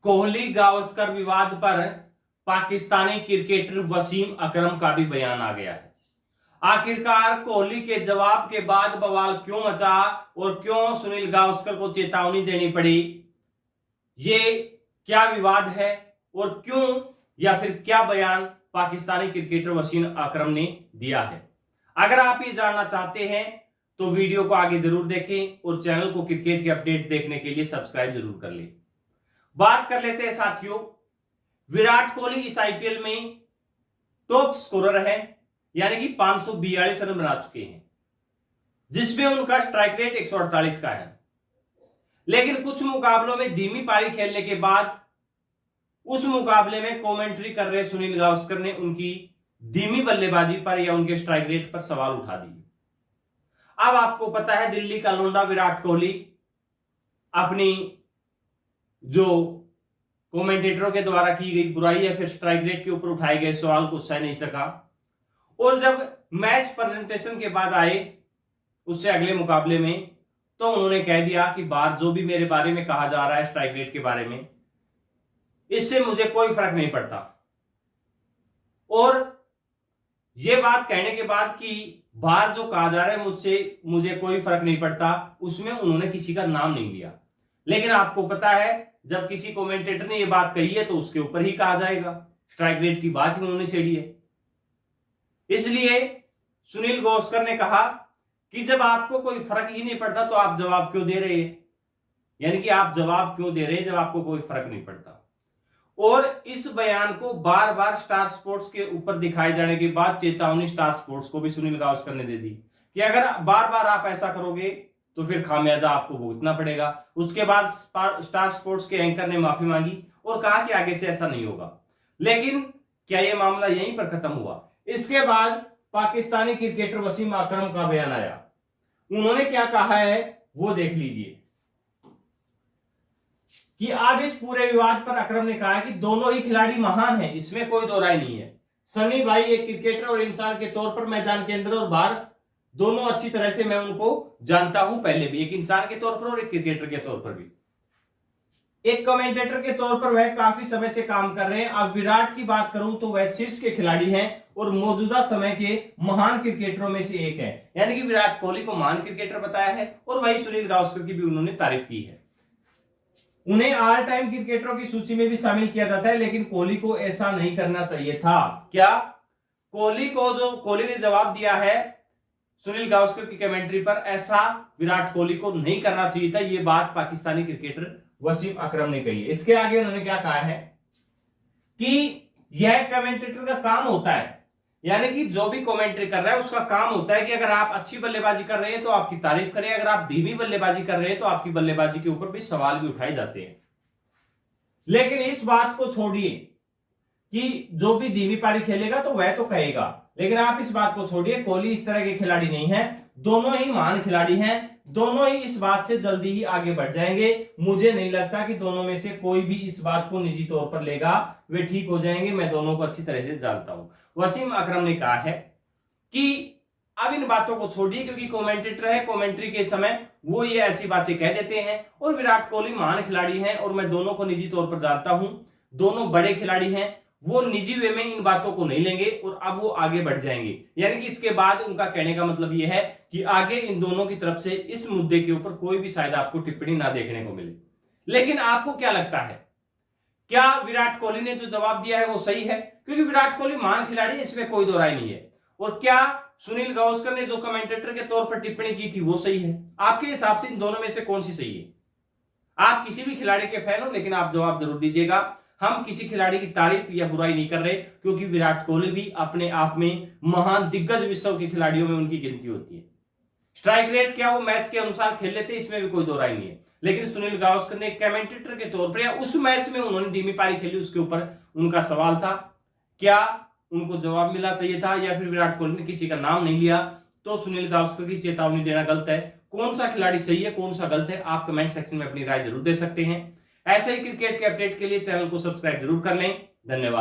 कोहली गावस्कर विवाद पर पाकिस्तानी क्रिकेटर वसीम अकरम का भी बयान आ गया है। आखिरकार कोहली के जवाब के बाद बवाल क्यों मचा और क्यों सुनील गावस्कर को चेतावनी देनी पड़ी, ये क्या विवाद है और क्यों या फिर क्या बयान पाकिस्तानी क्रिकेटर वसीम अकरम ने दिया है। अगर आप ये जानना चाहते हैं तो वीडियो को आगे जरूर देखें और चैनल को क्रिकेट के अपडेट देखने के लिए सब्सक्राइब जरूर कर लें। बात कर लेते हैं साथियों, विराट कोहली इस आईपीएल में टॉप स्कोरर है, यानी कि 542 रन बना चुके हैं, जिसमें उनका स्ट्राइक रेट 148 का है। लेकिन कुछ मुकाबलों में धीमी पारी खेलने के बाद उस मुकाबले में कमेंट्री कर रहे सुनील गावस्कर ने उनकी धीमी बल्लेबाजी पर या उनके स्ट्राइक रेट पर सवाल उठा दिए। अब आपको पता है, दिल्ली का लोंडा विराट कोहली अपनी जो कमेंटेटरों के द्वारा की गई बुराई या फिर स्ट्राइक रेट के ऊपर उठाए गए सवाल को सह नहीं सका और जब मैच प्रेजेंटेशन के बाद आए उससे अगले मुकाबले में, तो उन्होंने कह दिया कि बाहर जो भी मेरे बारे में कहा जा रहा है स्ट्राइक रेट के बारे में, इससे मुझे कोई फर्क नहीं पड़ता। और यह बात कहने के बाद कि बाहर जो कहा जा रहा है मुझे कोई फर्क नहीं पड़ता, उसमें उन्होंने किसी का नाम नहीं लिया। लेकिन आपको पता है, जब किसी कमेंटेटर ने यह बात कही है तो उसके ऊपर ही कहा जाएगा। स्ट्राइक रेट की बात ही उन्होंने छेड़ी है। इसलिए सुनील गावस्कर ने कहा कि जब आपको कोई फर्क ही नहीं पड़ता तो आप जवाब क्यों दे रहे हैं, यानी कि आप जवाब क्यों दे रहे हैं जब आपको कोई फर्क नहीं पड़ता। और इस बयान को बार बार स्टार स्पोर्ट्स के ऊपर दिखाए जाने के बाद चेतावनी स्टार स्पोर्ट्स को भी सुनील गावस्कर ने दे दी कि अगर बार बार आप ऐसा करोगे तो फिर खामियाजा आपको भुगतना पड़ेगा। उसके बाद स्टार स्पोर्ट्स के एंकर ने माफी मांगी और कहा कि आगे से ऐसा नहीं होगा। लेकिन क्या यह मामला यहीं पर खत्म हुआ? इसके बाद पाकिस्तानी क्रिकेटर वसीम अकरम का बयान आया। उन्होंने क्या कहा है वो देख लीजिए कि अब इस पूरे विवाद पर अकरम ने कहा कि दोनों ही खिलाड़ी महान हैं, इसमें कोई दो राय नहीं है। सनी भाई एक क्रिकेटर और इंसान के तौर पर मैदान के अंदर और बाहर दोनों अच्छी तरह से मैं उनको जानता हूं, पहले भी एक इंसान के तौर पर और एक क्रिकेटर के तौर पर भी। एक कमेंटेटर के तौर पर वह काफी समय से काम कर रहे हैं। अब विराट की बात करूं तो वह शीर्ष के खिलाड़ी हैं और मौजूदा समय के महान क्रिकेटरों में से एक है, यानी कि विराट कोहली को महान क्रिकेटर बताया है और वही सुनील गावस्कर की भी उन्होंने तारीफ की है। उन्हें ऑल टाइम क्रिकेटरों की सूची में भी शामिल किया जाता है, लेकिन कोहली को ऐसा नहीं करना चाहिए था। क्या कोहली ने जवाब दिया है सुनील गावस्कर की कमेंट्री पर, ऐसा विराट कोहली को नहीं करना चाहिए था। यह बात पाकिस्तानी क्रिकेटर वसीम अकरम ने कही है। इसके आगे उन्होंने क्या कहा है कि यह कमेंटेटर का काम होता है, यानी कि जो भी कमेंट्री कर रहा है उसका काम होता है कि अगर आप अच्छी बल्लेबाजी कर रहे हैं तो आपकी तारीफ करें, अगर आप धीमी बल्लेबाजी कर रहे हैं तो आपकी बल्लेबाजी के ऊपर भी सवाल भी उठाए जाते हैं। लेकिन इस बात को छोड़िए कि जो भी धीमी पारी खेलेगा तो वह तो कहेगा, लेकिन आप इस बात को छोड़िए, कोहली इस तरह के खिलाड़ी नहीं है। दोनों ही महान खिलाड़ी हैं, दोनों ही इस बात से जल्दी ही आगे बढ़ जाएंगे। मुझे नहीं लगता कि दोनों में से कोई भी इस बात को निजी तौर पर लेगा, वे ठीक हो जाएंगे। मैं दोनों को अच्छी तरह से जानता हूं। वसीम अकरम ने कहा है कि अब इन बातों को छोड़िए, क्योंकि कमेंटेटर है, कमेंट्री के समय वो ये ऐसी बातें कह देते हैं और विराट कोहली महान खिलाड़ी हैं और मैं दोनों को निजी तौर पर जानता हूं। दोनों बड़े खिलाड़ी हैं, वो निजी वे में इन बातों को नहीं लेंगे और अब वो आगे बढ़ जाएंगे। यानी कि इसके बाद उनका कहने का मतलब यह है कि आगे इन दोनों की तरफ से इस मुद्दे के ऊपर कोई भी शायद आपको टिप्पणी ना देखने को मिले। लेकिन आपको क्या लगता है, क्या विराट कोहली ने जो जवाब दिया है वो सही है? क्योंकि विराट कोहली महान खिलाड़ी है, इसमें कोई दो राय नहीं है। और क्या सुनील गावस्कर ने जो कमेंटेटर के तौर पर टिप्पणी की थी वो सही है? आपके हिसाब से इन दोनों में से कौन सी सही है? आप किसी भी खिलाड़ी के फैन हो, लेकिन आप जवाब जरूर दीजिएगा। हम किसी खिलाड़ी की तारीफ या बुराई नहीं कर रहे, क्योंकि विराट कोहली भी अपने आप में महान दिग्गज विश्व के खिलाड़ियों में उनकी गिनती होती है। स्ट्राइक रेट क्या वो मैच के अनुसार खेल लेते, इसमें भी कोई दो राय नहीं है। लेकिन सुनील गावस्कर ने कमेंटेटर के तौर पर या उस मैच में उन्होंने धीमी पारी खेली, उसके ऊपर उनका सवाल था, क्या उनको जवाब मिलना चाहिए था या फिर विराट कोहली ने किसी का नाम नहीं लिया? तो सुनील गावस्कर की चेतावनी देना गलत है। कौन सा खिलाड़ी सही है, कौन सा गलत है, आप कमेंट सेक्शन में अपनी राय जरूर दे सकते हैं। ऐसे ही क्रिकेट के अपडेट के लिए चैनल को सब्सक्राइब जरूर कर लें। धन्यवाद।